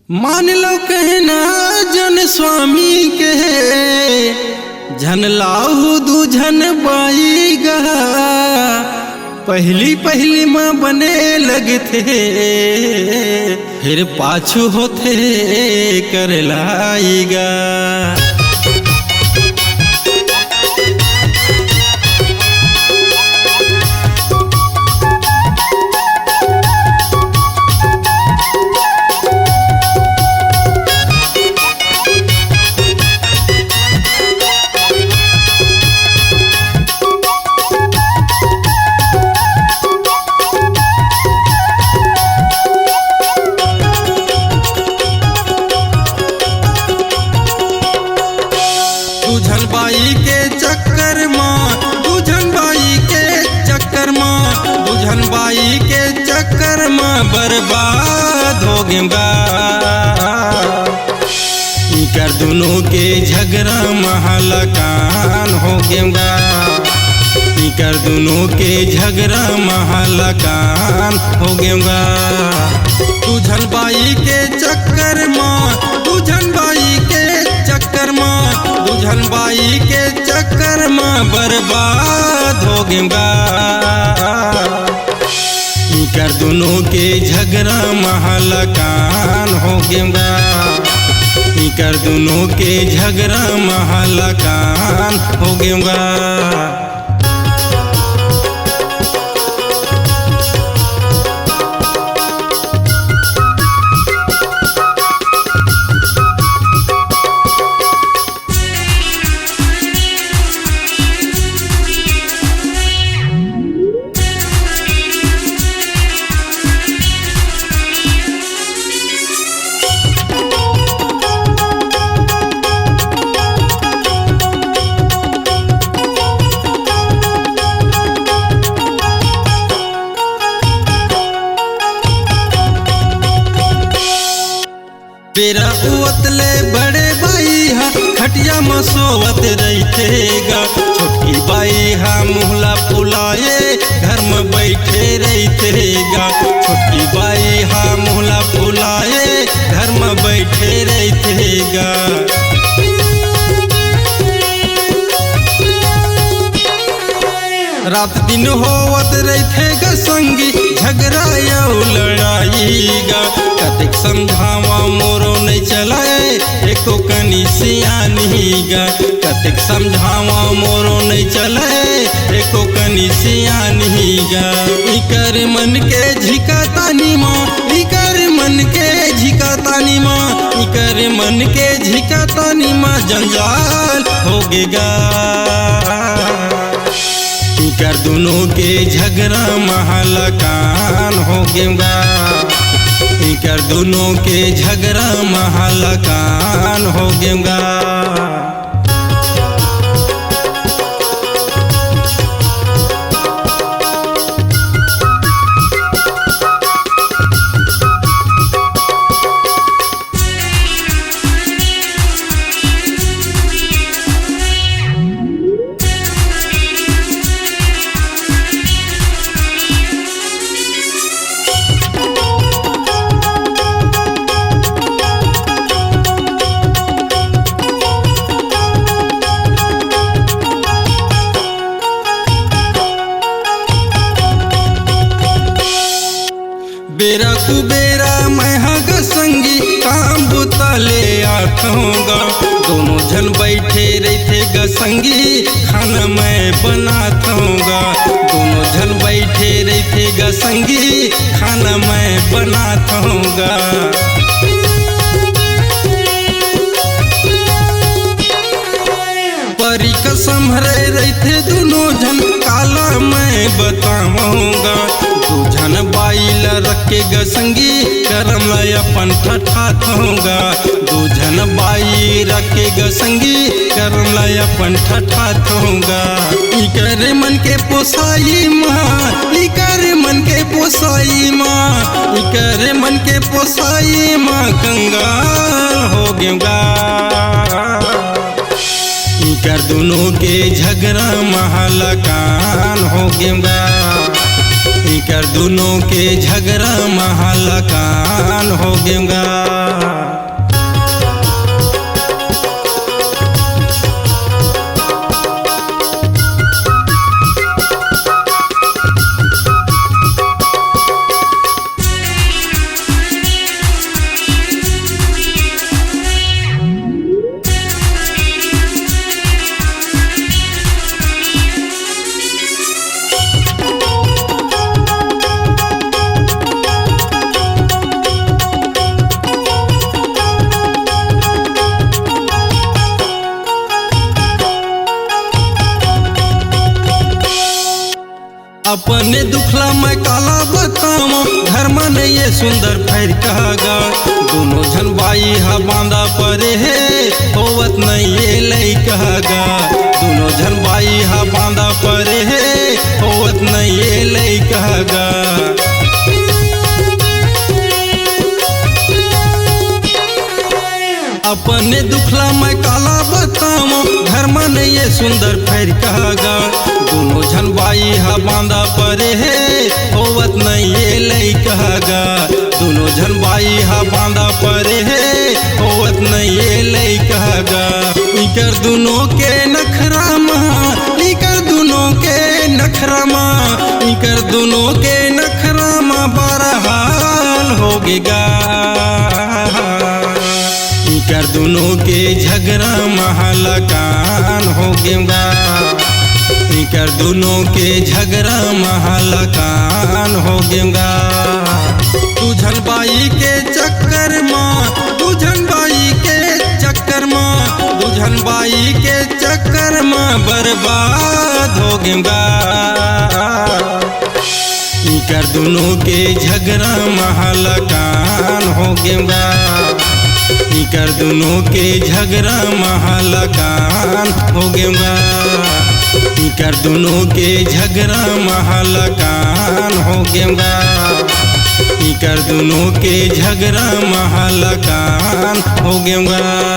मान लो कहना जन स्वामी के झन लाहू दूझन बाई गा। पहली पहली माँ बने लगते फिर पाछू होते कर लाएगा। दूझन बाई के चक्कर माँ, दूझन बाई के चक्कर माँ, दूझन बाई के चक्कर माँ बर्बाद हो गया। इकर दोनों के झगड़ा महलकान हो गया। इकर दोनों के झगड़ा महलकान हो गया। दूझन बाई के चक्कर माँ, दूझन बाई के चक्कर माँ, दूझन बाई के चक्कर में बर्बाद हो गया। इकर दोनों के झगड़ा महलकान हो गया। इकर दोनों के झगड़ा महलकान हो गया। बेरा उतले बड़े बाई हा खटिया में सोवत रहतेगा। छोटकी बाई हा मुहला फुलाए घर में बैठे रहतेगा। छोटकी बाई हा मुहला फुलाए घर में बैठे रहतेगा। रात दिन होवत रहतेगा संगी झगड़ा या लड़ाईगा। कतिक समझावा मोरो नहीं चलाए एको कनी सियानीगा। कतिक समझावा मोरो नहीं चलाए एको कनी सियानीगा। इकर मन के झिका तानी माँ, इकर मन के झिका तानी माँ, इकर मन के झिका तानी माँ जंजाल हो गया। इकर दोनों के झगड़ा महलकान हो गया। इकर दोनों के झगड़ा महलकान हो गया। बेरा कुबेरा मैं हग संगी काम बुता ले आऊँगा। दोनों जन बैठे रहते ग संगी खाना मैं बनाता। दोनों जन बैठे रहते ग संगी खाना मैं बनाता। परी कसम रहते दोनों जन काला मैं बताऊँगा। दूझन बाई ला रखे ग संगी करम ला अपन ठठाऊँगा। दूझन बाई रखे ग संगी करम ला अपन ठठाऊँगा। इकर मन के पोसाई माँ, इकर मन के पोसाई माँ, इकर मन के पोसाई माँ कंगाल हो गया। इकर दोनों के झगड़ा महलकान हो गया। इकर दोनों के झगड़ा महलकान हो गया। अपने दुखला मैं काला बताओ घर में ये सुंदर फैर कहागा दोनों झन बाई हा बांधा परे है होवत नहीं ये लई कहागा दोनों झन बाई हा बांधा परे है होवत नहीं ये लई कहागा अपने दुखला मैं काला बताओ घर में ये सुंदर फैर कहागा दोनों झन बाई हा बांधा परे है होवत नहीं ये लई कहागा दोनों झन बाई हा बांधा परे है होवत नहीं ये लई कहागा इकर दोनों के नखरा माँ इकर दोनों के नखरा माँ इकर दोनों के नखरा माँ बरहाल होगेगा कर दोनों के झगड़ा महलकान हो गएगा कर दोनों के झगड़ा महलकान हो गएगा तुझन बाई के चक्कर माँ तुझन बाई के चक्कर माँ तुझन बाई के चक्कर माँ बर्बाद हो गएगा कर दोनों के झगड़ा महलकान हो गएगा कर दोनों के झगड़ा महलकान हो गएगा कर दोनों के झगड़ा महलकान हो गएगा कर दोनों के झगड़ा महलकान हो गएगा।